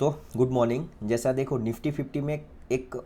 तो good morning. जैसा देखो निफ्टी 50 में एक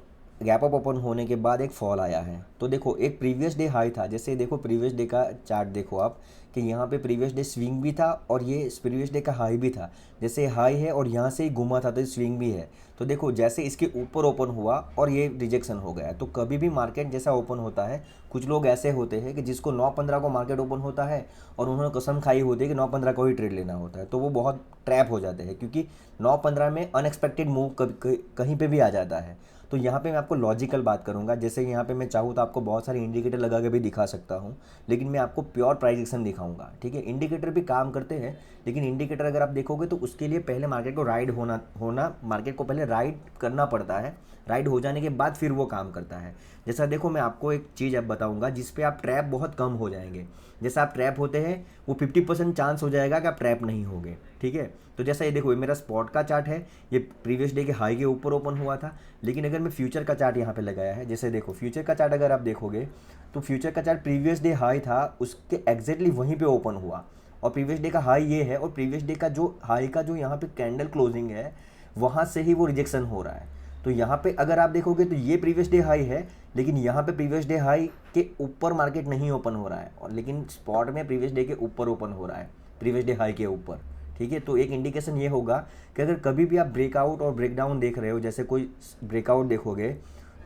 गैप अप ओपन होने के बाद एक फॉल आया है। तो देखो एक प्रीवियस डे हाई था, जैसे देखो प्रीवियस डे का चार्ट देखो आप कि यहाँ पे प्रीवियस डे स्विंग भी था और ये प्रीवियस डे का हाई भी था। जैसे हाई है और यहाँ से ही घुमा था तो स्विंग भी है। तो देखो जैसे इसके ऊपर ओपन हुआ और ये रिजेक्शन हो गया। तो कभी भी मार्केट जैसा ओपन होता है, कुछ लोग ऐसे होते हैं कि जिसको 9:15 को मार्केट ओपन होता है और उन्होंने कसम खाई होती है कि 9:15 को ही ट्रेड लेना होता है, तो वो बहुत ट्रैप हो जाते हैं क्योंकि 9:15 में अनएक्सपेक्टेड मूव कहीं पे भी आ जाता है। तो यहाँ पे मैं आपको लॉजिकल बात करूँगा। जैसे यहाँ पे मैं चाहूँ तो आपको बहुत सारे इंडिकेटर लगा के भी दिखा सकता हूँ, लेकिन मैं आपको प्योर प्राइस एक्शन दिखाऊंगा। ठीक है, इंडिकेटर भी काम करते हैं, लेकिन इंडिकेटर अगर आप देखोगे तो उसके लिए पहले मार्केट को राइड होना होना मार्केट को पहले राइड करना पड़ता है। राइड हो जाने के बाद फिर वो काम करता है। जैसा देखो मैं आपको एक चीज़ अब बताऊंगा जिस पे आप ट्रैप बहुत कम हो जाएंगे। जैसा आप ट्रैप होते हैं वो 50% चांस हो जाएगा कि आप ट्रैप नहीं होगे। ठीक है, तो जैसा ये देखो ये मेरा स्पॉट का चार्ट है, ये प्रीवियस डे के हाई के ऊपर ओपन हुआ था। लेकिन अगर मैं फ्यूचर का चार्ट यहाँ पे लगाया है, जैसे देखो फ्यूचर का चार्ट अगर आप देखोगे तो फ्यूचर का चार्ट प्रीवियस डे हाई था उसके एग्जैक्टली वहीं पे ओपन हुआ और प्रीवियस डे का हाई ये है और प्रीवियस डे का जो हाई का जो यहाँ पे कैंडल क्लोजिंग है वहाँ से ही वो रिजेक्शन हो रहा है। तो यहाँ पे अगर आप देखोगे तो ये प्रीवियस डे हाई है, लेकिन यहाँ पे प्रीवियस डे हाई के ऊपर मार्केट नहीं ओपन हो रहा है, और लेकिन स्पॉट में प्रीवियस डे के ऊपर ओपन हो रहा है, प्रीवियस डे हाई के ऊपर। ठीक है, तो एक इंडिकेशन ये होगा कि अगर कभी भी आप ब्रेकआउट और ब्रेकडाउन देख रहे हो, जैसे कोई ब्रेकआउट देखोगे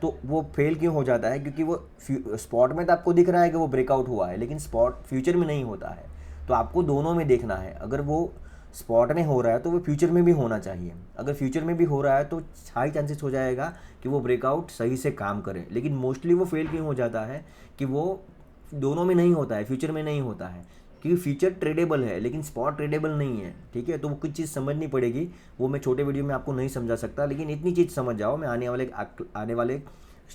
तो वो फेल क्यों हो जाता है, क्योंकि वो स्पॉट में तो आपको दिख रहा है कि वो ब्रेकआउट हुआ है, लेकिन स्पॉट फ्यूचर में नहीं होता है। तो आपको दोनों में देखना है। अगर वो स्पॉट में हो रहा है तो वो फ्यूचर में भी होना चाहिए। अगर फ्यूचर में भी हो रहा है तो हाई चांसेस हो जाएगा कि वो ब्रेकआउट सही से काम करे, लेकिन मोस्टली वो फेल क्यों हो जाता है कि वो दोनों में नहीं होता है, फ्यूचर में नहीं होता है, क्योंकि फ्यूचर ट्रेडेबल है लेकिन स्पॉट ट्रेडेबल नहीं है। ठीक है, तो वो कुछ चीज़ समझनी पड़ेगी, वो मैं छोटे वीडियो में आपको नहीं समझा सकता, लेकिन इतनी चीज़ समझ जाओ, मैं आने वाले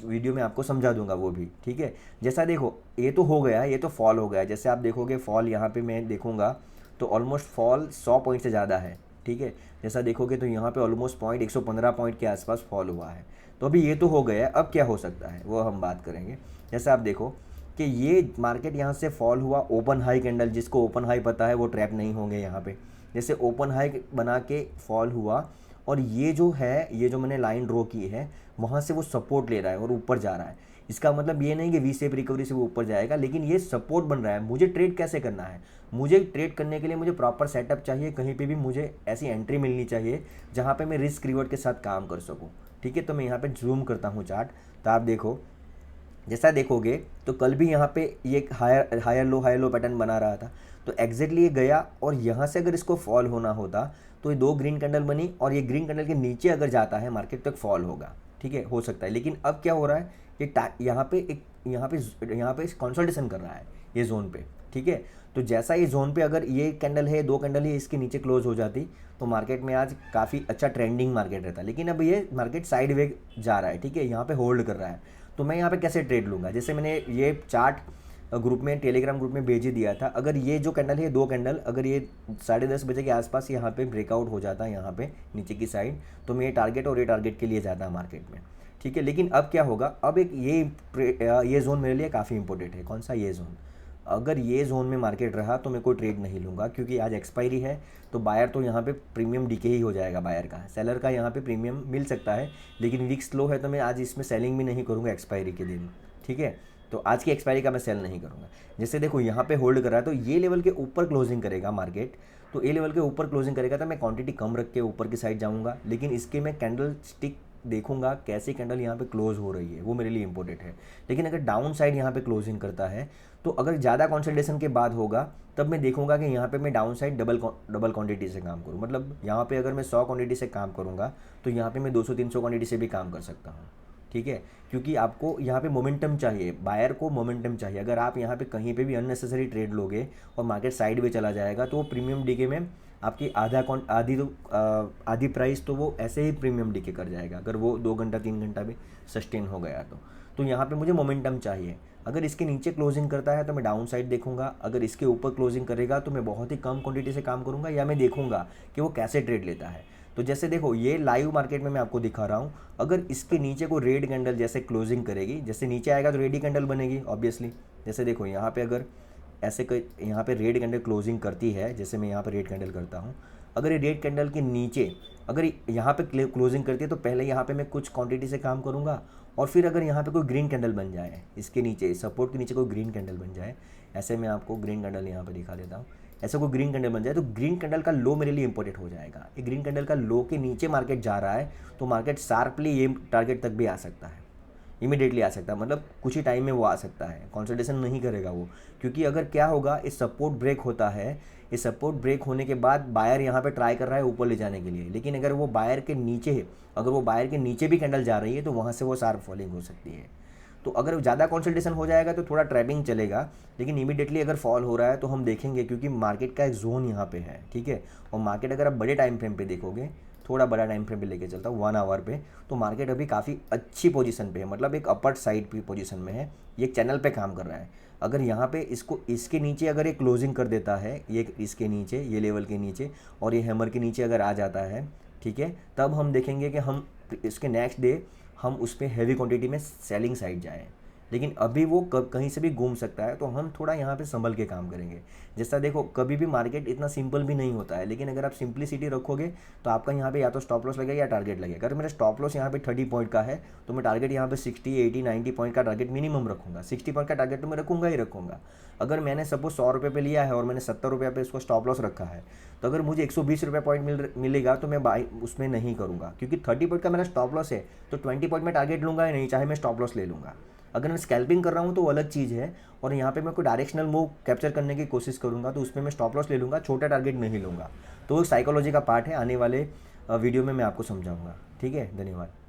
वीडियो में आपको समझा दूंगा वो भी। ठीक है, जैसा देखो ये तो हो गया, ये तो फॉल हो गया। जैसे आप देखोगे फॉल यहाँ पे मैं देखूंगा तो ऑलमोस्ट फॉल 100 पॉइंट से ज़्यादा है। ठीक है, जैसा देखोगे तो यहाँ पे ऑलमोस्ट पॉइंट 115 पॉइंट के आसपास फॉल हुआ है। तो अभी ये तो हो गया, अब क्या हो सकता है वो हम बात करेंगे। जैसे आप देखो कि ये मार्केट यहाँ से फॉल हुआ, ओपन हाई कैंडल, जिसको ओपन हाई पता है वो ट्रैप नहीं होंगे यहाँ पे। जैसे ओपन हाई बना के फॉल हुआ और ये जो है, ये जो मैंने लाइन ड्रॉ की है वहाँ से वो सपोर्ट ले रहा है और ऊपर जा रहा है। इसका मतलब ये नहीं कि वी शेप रिकवरी से वो ऊपर जाएगा, लेकिन ये सपोर्ट बन रहा है। मुझे ट्रेड कैसे करना है, मुझे ट्रेड करने के लिए मुझे प्रॉपर सेटअप चाहिए, कहीं पे भी मुझे ऐसी एंट्री मिलनी चाहिए जहाँ पे मैं रिस्क रिवॉर्ड के साथ काम कर सकूँ। ठीक है, तो मैं यहाँ पे जूम करता हूँ चार्ट, तो आप देखो जैसा देखोगे तो कल भी यहाँ पे ये हायर लो पैटर्न बना रहा था। तो एग्जैक्टली ये गया और यहाँ से अगर इसको फॉल होना होता तो ये दो ग्रीन कैंडल बनी और ये ग्रीन कैंडल के नीचे अगर जाता है मार्केट तक फॉल होगा। ठीक है, हो सकता है, लेकिन अब क्या हो रहा है, ये यहाँ पे कंसल्टेशन कर रहा है ये जोन पे। ठीक है, तो जैसा ये जोन पे अगर ये कैंडल है, दो कैंडल ही इसके नीचे क्लोज हो जाती तो मार्केट में आज काफ़ी अच्छा ट्रेंडिंग मार्केट रहता, लेकिन अब ये मार्केट साइड वे जा रहा है। ठीक है, यहाँ पे होल्ड कर रहा है। तो मैं यहाँ पे कैसे ट्रेड लूँगा, जैसे मैंने ये चार्ट ग्रुप में, टेलीग्राम ग्रुप में भेज ही दिया था। अगर ये जो कैंडल है, दो कैंडल, अगर ये 10:30 बजे के आसपास यहाँ पे ब्रेकआउट हो जाता है यहाँ पे नीचे की साइड, तो मैं ये टारगेट और ये टारगेट के लिए जाता है मार्केट में। ठीक है, लेकिन अब क्या होगा, अब एक ये जोन मेरे लिए काफ़ी इंपॉर्टेंट है। कौन सा, ये जोन। अगर ये जोन में मार्केट रहा तो मैं कोई ट्रेड नहीं लूँगा, क्योंकि आज एक्सपायरी है। तो बायर तो यहाँ पे प्रीमियम डीके ही हो जाएगा बायर का, सेलर का यहाँ पे प्रीमियम मिल सकता है, लेकिन वीक स्लो है तो मैं आज इसमें सेलिंग भी नहीं करूँगा एक्सपायरी के दिन। ठीक है, तो आज की एक्सपायरी का मैं सेल नहीं करूँगा। जैसे देखो यहाँ पे होल्ड कर रहा है तो ये लेवल के ऊपर क्लोजिंग करेगा मार्केट, तो ये लेवल के ऊपर क्लोजिंग करेगा तो मैं क्वांटिटी कम रख के ऊपर की साइड जाऊँगा, लेकिन इसके मैं कैंडल स्टिक देखूंगा कैसे कैंडल यहाँ पे क्लोज हो रही है, वो मेरे लिए इंपॉर्टेंट है। लेकिन अगर डाउन साइड यहाँ पे क्लोजिंग करता है तो अगर ज़्यादा कंसोलिडेशन के बाद होगा तब मैं देखूंगा कि यहाँ पे मैं डाउन साइड डबल क्वांटिटी से काम करूँ। मतलब यहाँ पे अगर मैं 100 क्वांटिटी से काम करूँगा तो यहाँ पे मैं 200-300 क्वांटिटी से भी काम कर सकता हूँ। ठीक है, क्योंकि आपको यहाँ पे मोमेंटम चाहिए, बायर को मोमेंटम चाहिए। अगर आप यहाँ पे कहीं पे भी अननेसेसरी ट्रेड लोगे और मार्केट साइड में चला जाएगा तो वो प्रीमियम डीके में आपकी आधी प्राइस तो वो ऐसे ही प्रीमियम डीके कर जाएगा, अगर वो 2 घंटा 3 घंटा भी सस्टेन हो गया तो यहाँ पे मुझे मोमेंटम चाहिए। अगर इसके नीचे क्लोजिंग करता है तो मैं डाउन साइड देखूंगा, अगर इसके ऊपर क्लोजिंग करेगा तो मैं बहुत ही कम क्वांटिटी से काम करूंगा, या मैं देखूंगा कि वो कैसे ट्रेड लेता है। तो जैसे देखो ये लाइव मार्केट में मैं आपको दिखा रहा हूँ, अगर इसके नीचे को रेड कैंडल जैसे क्लोजिंग करेगी, जैसे नीचे आएगा तो रेडी कैंडल बनेगी ऑब्वियसली। जैसे देखो यहाँ पे अगर ऐसे कोई यहाँ पे रेड कैंडल क्लोजिंग करती है, जैसे मैं यहाँ पे रेड कैंडल करता हूँ, अगर ये रेड कैंडल के नीचे अगर यहाँ पे क्लोजिंग करती है तो पहले यहाँ पे मैं कुछ क्वांटिटी से काम करूँगा, और फिर अगर यहाँ पे कोई ग्रीन कैंडल बन जाए, इसके नीचे सपोर्ट के नीचे कोई ग्रीन कैंडल बन जाए, ऐसे मैं आपको ग्रीन कैंडल यहाँ पे दिखा देता हूँ, ऐसा कोई ग्रीन कैंडल बन जाए तो ग्रीन कैंडल का लो मेरे लिए इंपॉर्टेंट हो जाएगा। ये ग्रीन कैंडल का लो के नीचे मार्केट जा रहा है तो मार्केट शार्पली ये टारगेट तक भी आ सकता है, इमीडिएटली आ सकता है, मतलब कुछ ही टाइम में वो आ सकता है, कंसोलिडेशन नहीं करेगा वो। क्योंकि अगर क्या होगा, इस सपोर्ट ब्रेक होता है, इस सपोर्ट ब्रेक होने के बाद बायर यहाँ पे ट्राई कर रहा है ऊपर ले जाने के लिए, लेकिन अगर वो बायर के नीचे है, अगर वो बायर के नीचे भी कैंडल जा रही है तो वहाँ से वो शार्प फॉलिंग हो सकती है। तो अगर ज़्यादा कंसोलिडेशन हो जाएगा तो थोड़ा ट्रैपिंग चलेगा, लेकिन इमीडिएटली अगर फॉल हो रहा है तो हम देखेंगे, क्योंकि मार्केट का एक जोन यहाँ पे है, ठीक है। और मार्केट अगर आप बड़े टाइम फ्रेम पे देखोगे, थोड़ा बड़ा टाइम फ्रेम पे लेके चलता हूँ 1 आवर पे, तो मार्केट अभी काफ़ी अच्छी पोजीशन पे है, मतलब एक अपर साइड की पोजीशन में है, ये एक चैनल पे काम कर रहा है। अगर यहाँ पे इसको इसके नीचे अगर ये क्लोजिंग कर देता है, ये इसके नीचे, ये लेवल के नीचे, और ये हैमर के नीचे अगर आ जाता है, ठीक है, तब हम देखेंगे कि हम इसके नेक्स्ट डे हम उस पर हैवी क्वांटिटी में सेलिंग साइड जाएँ। लेकिन अभी वो कहीं से भी घूम सकता है, तो हम थोड़ा यहाँ पे संभल के काम करेंगे। जैसा देखो, कभी भी मार्केट इतना सिंपल भी नहीं होता है, लेकिन अगर आप सिंप्लिसिटी रखोगे तो आपका यहाँ पे या तो स्टॉप लॉस लगेगा या टारगेट लगेगा। अगर मेरा स्टॉप लॉस यहाँ पे 30 पॉइंट का है तो मैं टारगेट यहाँ पे 60, 80, 90 पॉइंट का टारगेट मिनिमम रखूँगा। 60 पॉइंट का टारगेट तो मैं रखूँगा ही रखूँगा। अगर मैंने सपोज 100 रुपये पे लिया है और मैंने 70 रुपये पे इसको स्टॉप लॉस रखा है, तो अगर मुझे 120 रुपये पॉइंट मिलेगा तो मैं बाई उसमें नहीं करूँगा, क्योंकि 30 पॉइंट का मेरा स्टॉप लॉस है, तो 20 पॉइंट में टारगेट लूँगा ही नहीं, चाहे मैं स्टॉप लॉस ले लूँगा। अगर मैं स्कैल्पिंग कर रहा हूँ तो वो अलग चीज़ है, और यहाँ पे मैं कोई डायरेक्शनल मूव कैप्चर करने की कोशिश करूँगा तो उसमें मैं स्टॉप लॉस ले लूँगा, छोटा टारगेट नहीं लूँगा। तो एक साइकोलॉजी का पार्ट है, आने वाले वीडियो में मैं आपको समझाऊँगा। ठीक है, धन्यवाद।